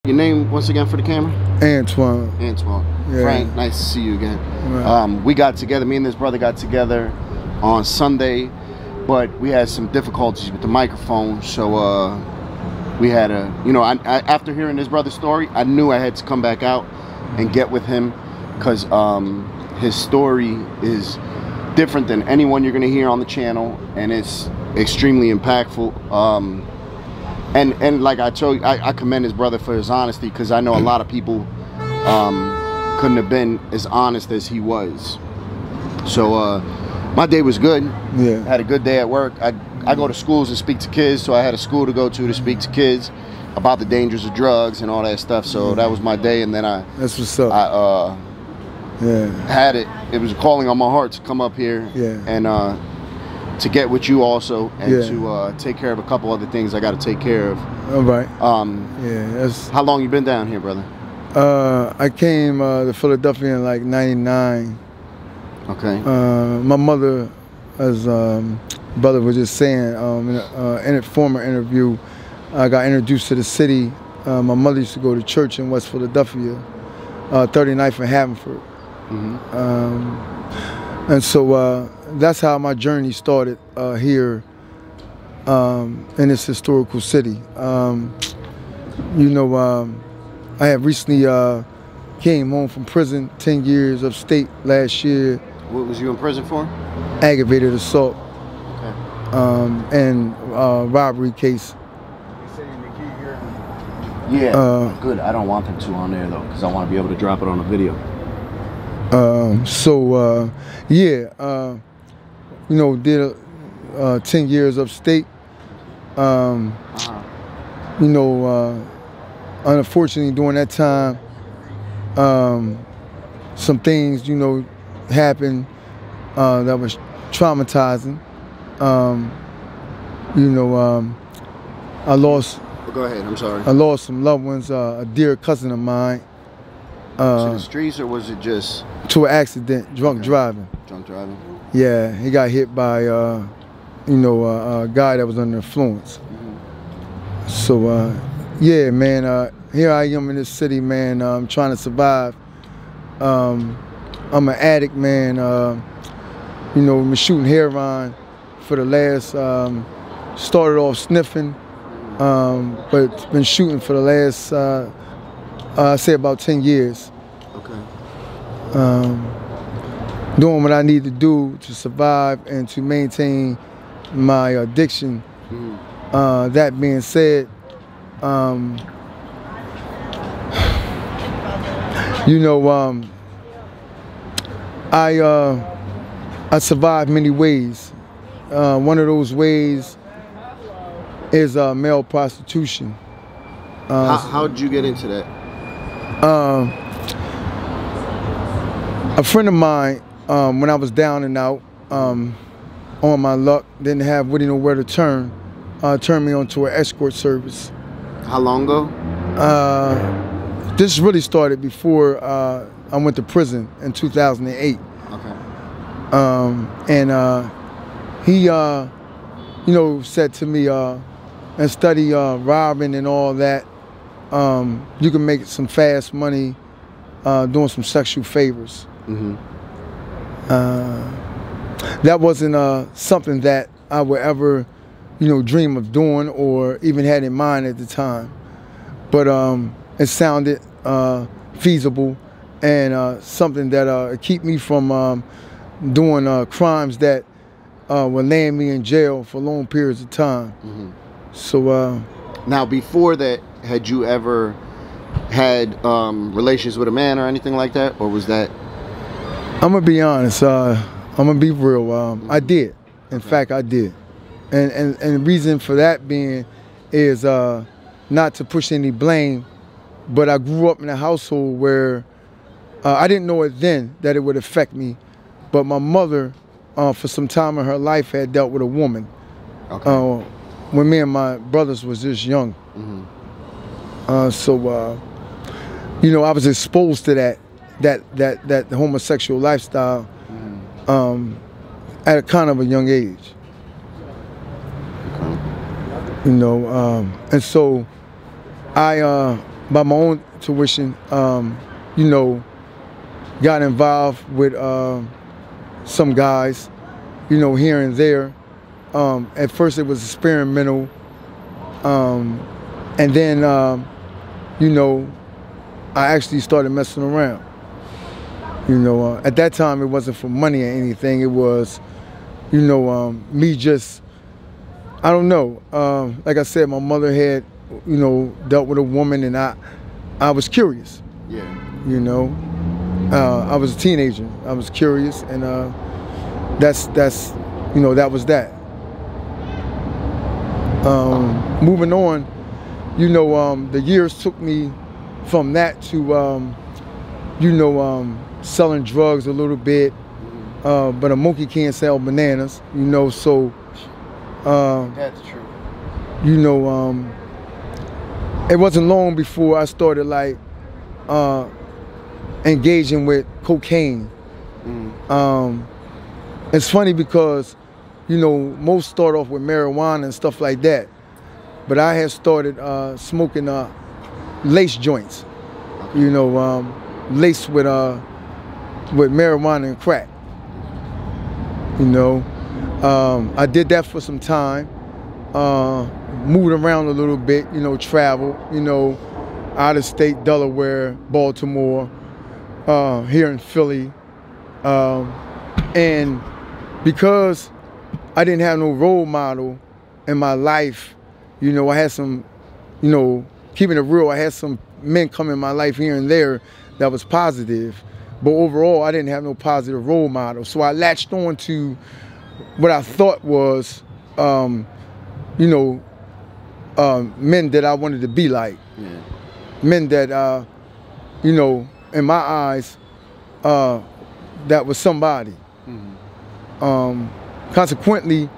Your name once again for the camera? Antoine. Antoine. Yeah. Frank, nice to see you again. Right. We got together, me and this brother got together on Sunday, but we had some difficulties with the microphone, so we had a, after hearing this brother's story, I knew I had to come back out and get with him, because his story is different than anyone you're going to hear on the channel, and it's extremely impactful. And like I told you, I commend his brother for his honesty, because I know a lot of people couldn't have been as honest as he was. So my day was good. Yeah. Had a good day at work. I go to schools and speak to kids, so I had a school to go to speak to kids about the dangers of drugs and all that stuff. So that was my day, and then That's what's up. had it. It was a calling on my heart to come up here and to get with you also, and to take care of a couple other things I got to take care of. All right. That's how long you been down here, brother? I came to Philadelphia in like '99. Okay. My mother, as brother was just saying, in a former interview, I got introduced to the city. My mother used to go to church in West Philadelphia, 39th and Havenford. And so that's how my journey started here in this historical city. I have recently came home from prison, 10 years upstate last year. What was you in prison for? Aggravated assault. Okay. And robbery case. Yeah, good. I don't want them to on there though, because I want to be able to drop it on a video. Did 10 years upstate. Unfortunately, during that time, some things, happened that was traumatizing. I lost. Go ahead. I'm sorry. I lost some loved ones. A dear cousin of mine. To the streets, or was it just to an accident? Drunk driving. Drunk driving. Yeah, he got hit by a guy that was under influence. So yeah, man. Here I am in this city, man. I'm trying to survive. I'm an addict, man. Been shooting heroin for the last. Started off sniffing, but been shooting for the last. I say about 10 years. Okay. Doing what I need to do to survive and to maintain my addiction. That being said, I survived many ways. One of those ways is male prostitution. How did you get into that? A friend of mine, when I was down and out, on my luck, didn't have really nowhere to turn, turned me onto an escort service. How long ago? This really started before I went to prison in 2008. Okay. He, said to me, and study robbing and all that, you can make some fast money doing some sexual favors. That wasn't something that I would ever, dream of doing or even had in mind at the time. But it sounded feasible and something that keep me from doing crimes that would land me in jail for long periods of time. So now, before that, had you ever had relations with a man or anything like that, or was that? I'm gonna be honest. I'm gonna be real. I did. In fact, I did. And the reason for that being is not to push any blame, but I grew up in a household where I didn't know it then that it would affect me, but my mother, for some time in her life, had dealt with a woman. Okay. When me and my brothers was just young. So I was exposed to that homosexual lifestyle at a kind of a young age. And so I by my own tuition, you know, got involved with some guys, you know, here and there. At first it was experimental, and then, you know, I actually started messing around. You know, at that time it wasn't for money or anything. It was, you know, me just, I don't know. Like I said, my mother had, you know, dealt with a woman, and I was curious. Yeah. You know, I was a teenager. I was curious, and that's you know, that was that. Moving on, you know, the years took me from that to, you know, selling drugs a little bit, but a monkey can't sell bananas, you know, so. That's true. You know, it wasn't long before I started like engaging with cocaine. It's funny because, you know, most start off with marijuana and stuff like that, but I had started smoking lace joints, you know, laced with marijuana and crack. You know, I did that for some time, moved around a little bit, you know, traveled, you know, out of state, Delaware, Baltimore, here in Philly, and because I didn't have no role model in my life, you know, I had some, you know, keeping it real, I had some men come in my life here and there that was positive, but overall I didn't have no positive role model. So I latched on to what I thought was, you know, men that I wanted to be like. Yeah. Men that, you know, in my eyes, that was somebody. Consequently,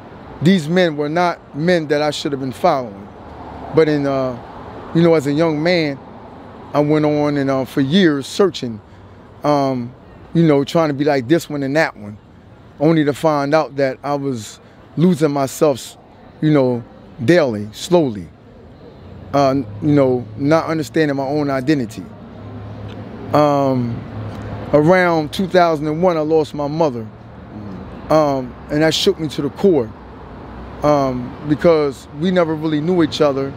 these men were not men that I should have been following. But in, you know, as a young man, I went on and for years searching, you know, trying to be like this one and that one, only to find out that I was losing myself, you know, daily, slowly, you know, not understanding my own identity. Around 2001, I lost my mother, and that shook me to the core, because we never really knew each other.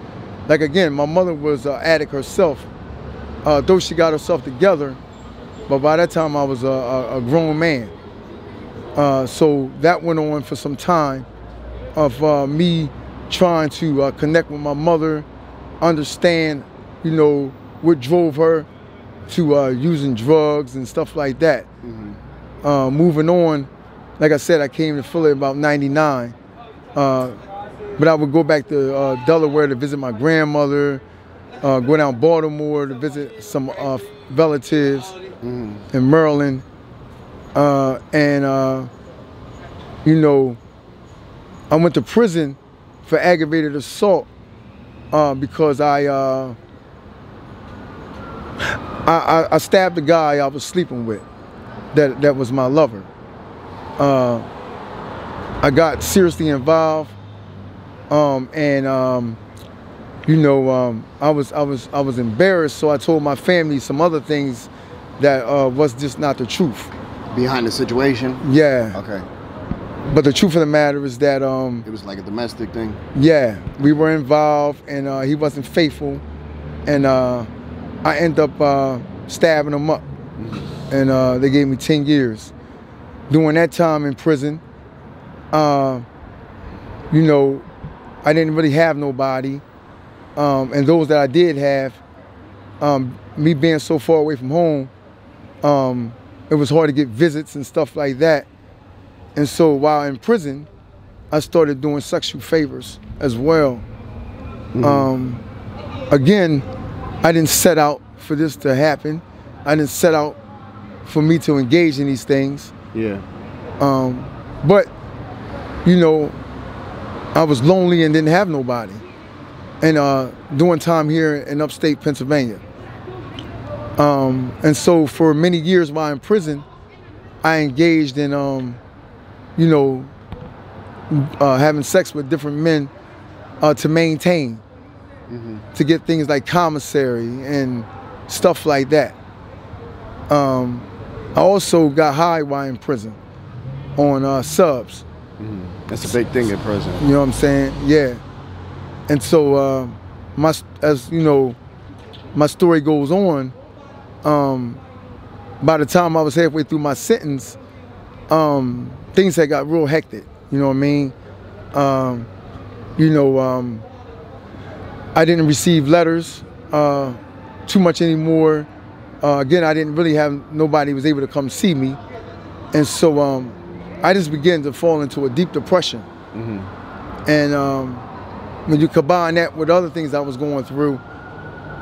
Like, again, my mother was an addict herself, though she got herself together, but by that time I was a grown man. So that went on for some time of me trying to connect with my mother, understand, you know, what drove her to using drugs and stuff like that. Moving on, like I said, I came to Philly about '99, but I would go back to Delaware to visit my grandmother, go down Baltimore to visit some relatives in Maryland, and you know, I went to prison for aggravated assault because I stabbed the guy I was sleeping with. That was my lover. I got seriously involved, and you know, I was embarrassed. So I told my family some other things that was just not the truth. Behind the situation? Yeah. Okay. But the truth of the matter is that it was like a domestic thing? Yeah, we were involved, and he wasn't faithful, and I ended up stabbing him up, and they gave me 10 years. During that time in prison, you know, I didn't really have nobody, and those that I did have, me being so far away from home, it was hard to get visits and stuff like that. And so while in prison, I started doing sexual favors as well. Again, I didn't set out for this to happen. I didn't set out for me to engage in these things. Yeah. But, you know, I was lonely and didn't have nobody. And doing time here in upstate Pennsylvania. And so for many years while in prison, I engaged in, you know, having sex with different men to maintain. to get things like commissary and stuff like that. I also got high while in prison on subs. That's a big thing in prison. You know what I'm saying? Yeah. And so, as you know, my story goes on. By the time I was halfway through my sentence, things had got real hectic. You know what I mean? I didn't receive letters too much anymore. Again, I didn't really have nobody was able to come see me, and so I just began to fall into a deep depression. And when you combine that with other things I was going through,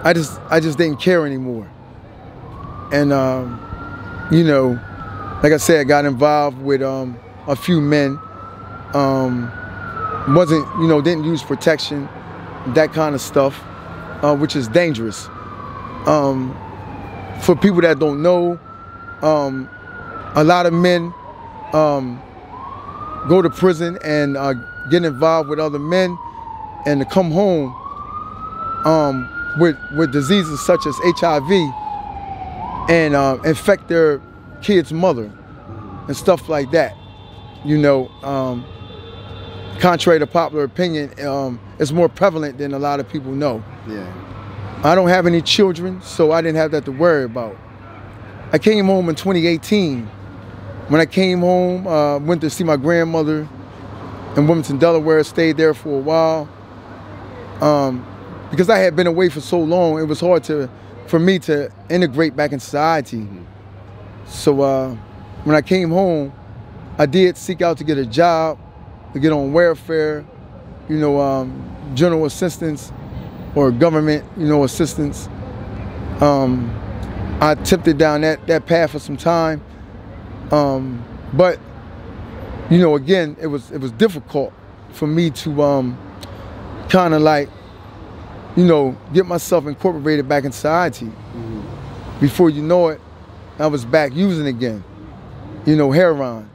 I just didn't care anymore. And you know, like I said, I got involved with a few men. Didn't use protection, that kind of stuff, which is dangerous. For people that don't know, a lot of men go to prison and get involved with other men, and to come home with diseases such as HIV and infect their kid's mother and stuff like that. You know, contrary to popular opinion, it's more prevalent than a lot of people know. Yeah. I don't have any children, so I didn't have that to worry about. I came home in 2018. When I came home, went to see my grandmother in Wilmington, Delaware, stayed there for a while. Because I had been away for so long, it was hard for me to integrate back in society. So when I came home, I did seek out to get a job, to get on welfare, you know, general assistance or government, you know, assistance. I tempted down that path for some time, but you know, again, it was difficult for me to kind of like, you know, get myself incorporated back in society. Before you know it, I was back using again, you know, heroin,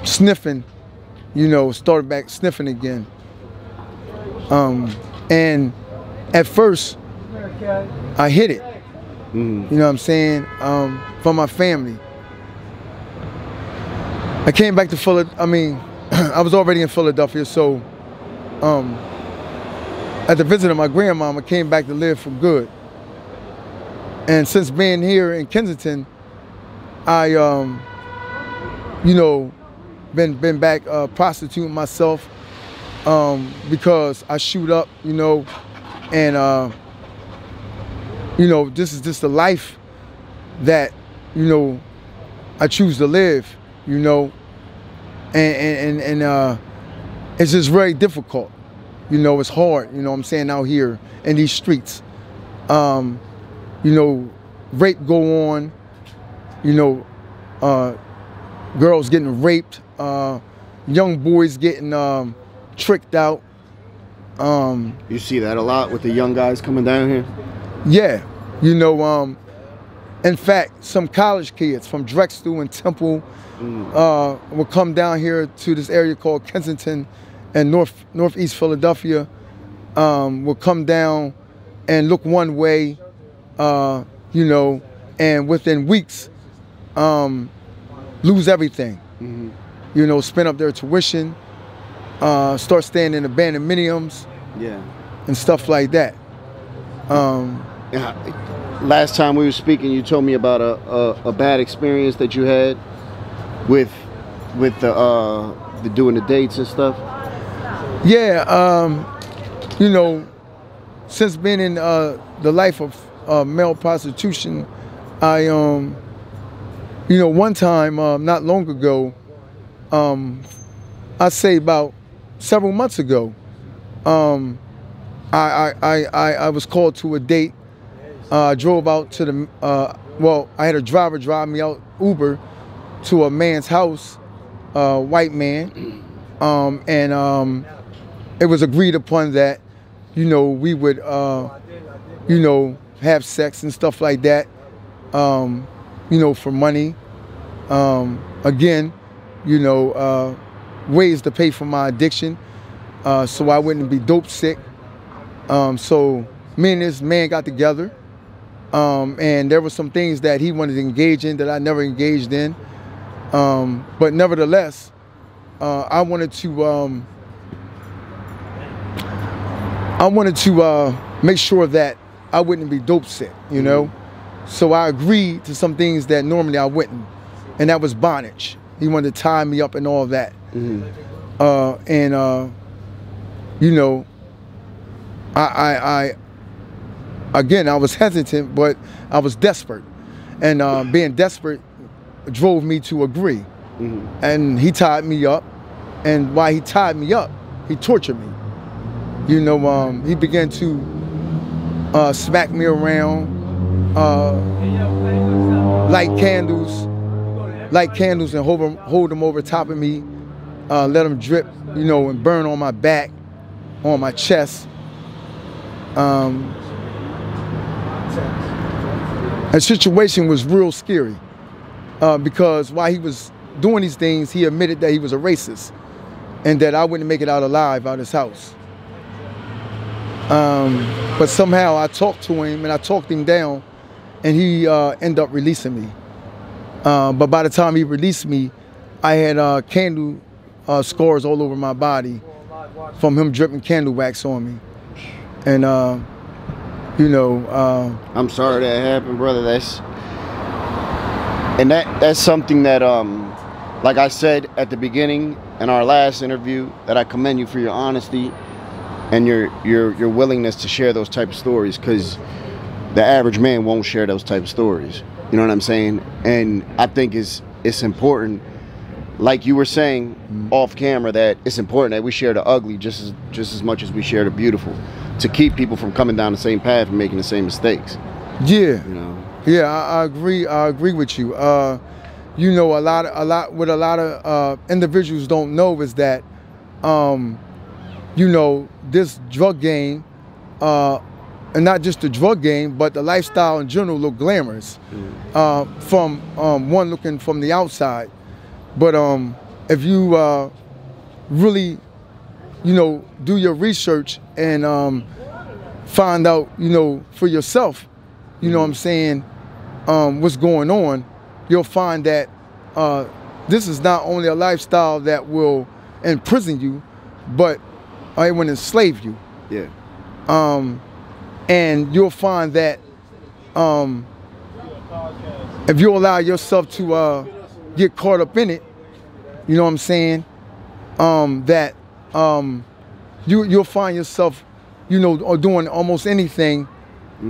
sniffing, you know, started back sniffing again. And at first, I hid it, you know what I'm saying, from my family. I came back to Philadelphia, I was already in Philadelphia, so at the visit of my grandmom, I came back to live for good. And since being here in Kensington, I, you know, been back prostituting myself because I shoot up, you know, and you know, this is just the life that, you know, I choose to live, you know, and it's just very difficult, you know, it's hard, you know what I'm saying, out here in these streets. You know, rape go on, you know, girls getting raped, young boys getting tricked out. You see that a lot with the young guys coming down here? Yeah, you know, in fact, some college kids from Drexel and Temple will come down here to this area called Kensington and northeast Philadelphia, will come down and look one way, you know, and within weeks, lose everything. You know, spend up their tuition, start staying in abandoned miniums, and stuff like that. Last time we were speaking, you told me about a bad experience that you had with the doing the dates and stuff. Yeah, you know, since being in the life of male prostitution, I, you know, one time not long ago, I'd say about several months ago, I was called to a date. I drove out to the, well, I had a driver drive me out Uber to a man's house, white man, and it was agreed upon that, you know, we would, you know, have sex and stuff like that, you know, for money. Again, you know, ways to pay for my addiction. so I wouldn't be dope sick. So me and this man got together, and there were some things that he wanted to engage in that I never engaged in. But nevertheless, I wanted to make sure that I wouldn't be dope sick, you know? So I agreed to some things that normally I wouldn't, and that was bondage. He wanted to tie me up and all that. You know, again, I was hesitant, but I was desperate. And being desperate drove me to agree. And he tied me up, and while he tied me up, he tortured me. You know, he began to smack me around, light candles and hold them over top of me, let them drip, you know, and burn on my back, on my chest. The situation was real scary because while he was doing these things, he admitted that he was a racist and that I wouldn't make it out alive out of his house. But somehow I talked to him and I talked him down, and he ended up releasing me. But by the time he released me, I had candle scars all over my body from him dripping candle wax on me. And you know, I'm sorry that happened, brother. That's something that like I said at the beginning in our last interview, that I commend you for your honesty and your willingness to share those type of stories, because the average man won't share those type of stories. You know what I'm saying? And I think it's important, like you were saying off camera, that it's important that we share the ugly just as much as we share the beautiful, to keep people from coming down the same path and making the same mistakes. Yeah. You know? Yeah, I agree. I agree with you. You know, a lot what a lot of individuals don't know is that, you know, this drug game, and not just the drug game, but the lifestyle in general, look glamorous from one looking from the outside. But if you really, you know, do your research and find out, you know, for yourself, you know what I'm saying, what's going on, you'll find that this is not only a lifestyle that will imprison you, but it will enslave you. Yeah. And you'll find that if you allow yourself to get caught up in it, you know what I'm saying, that you'll find yourself, you know, doing almost anything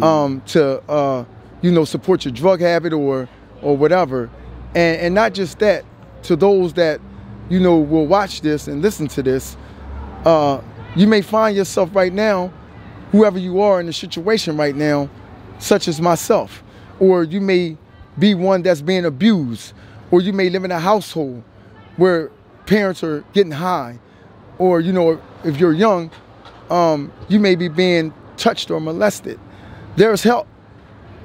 to, you know, support your drug habit or whatever. And not just that, to those that, you know, will watch this and listen to this, you may find yourself right now, whoever you are in the situation right now, such as myself, or you may be one that's being abused, or you may live in a household where parents are getting high, or, you know, if you're young, you may be being touched or molested. There's help.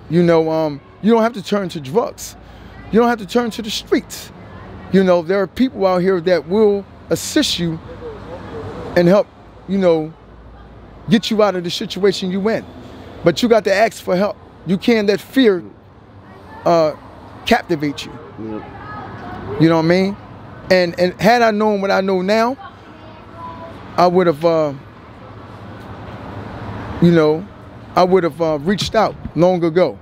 You know, you don't have to turn to drugs. You don't have to turn to the streets. You know, there are people out here that will assist you and help, you know, get you out of the situation you in. But you got to ask for help. You can't let fear captivate you. You know what I mean? And had I known what I know now, I would have, you know, I would have reached out long ago.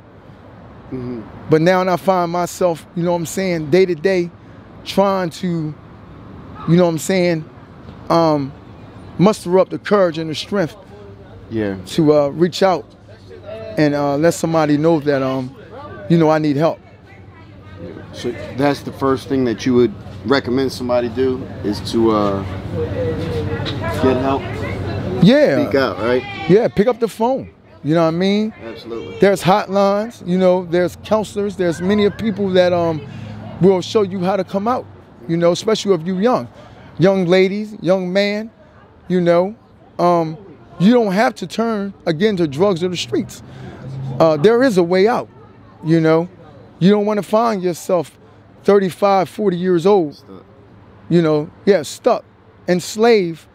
But now I find myself, you know what I'm saying, day to day, trying to, you know what I'm saying, muster up the courage and the strength to reach out and let somebody know that, you know, I need help. So that's the first thing that you would recommend somebody do, is to get help? Yeah. Speak out, right? Yeah, pick up the phone. You know what I mean? Absolutely. There's hotlines, you know, there's counselors, there's many people that will show you how to come out, you know, especially if you're young. Young ladies, young man, you know, you don't have to turn again to drugs or the streets. There is a way out, you know. You don't want to find yourself 35, 40 years old, you know, stuck, enslaved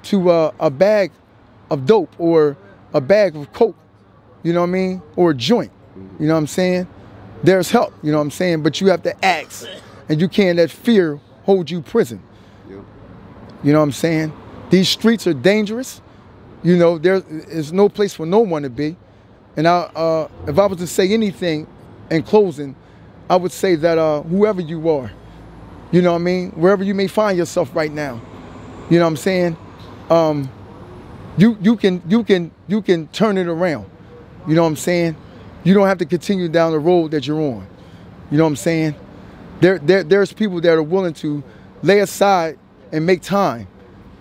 to a bag of dope or a bag of coke, you know what I mean, or a joint, you know what I'm saying? There's help, you know what I'm saying? But you have to ask, and you can't let fear hold you prison. Yep. You know what I'm saying? These streets are dangerous. You know, there is no place for no one to be. And if I was to say anything in closing, I would say that whoever you are, you know what I mean, wherever you may find yourself right now, you know what I'm saying, you can turn it around. You know what I'm saying? You don't have to continue down the road that you're on. You know what I'm saying? There's people that are willing to lay aside and make time,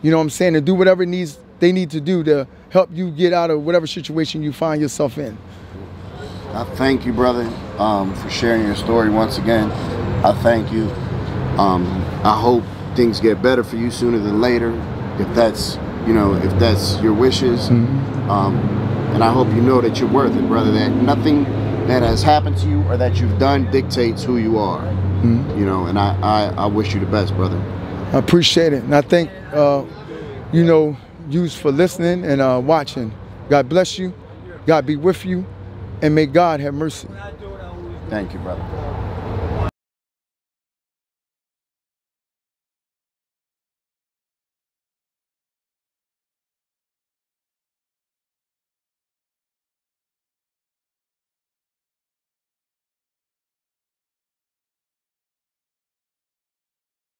you know what I'm saying, and do whatever they need to do to help you get out of whatever situation you find yourself in. I thank you, brother, for sharing your story once again. I thank you. I hope things get better for you sooner than later, if that's your wishes. And I hope you know that you're worth it, brother, that nothing that has happened to you or that you've done dictates who you are. You know, and I wish you the best, brother. I appreciate it. And I thank, you know, you for listening and watching. God bless you. God be with you. And may God have mercy. Thank you, brother.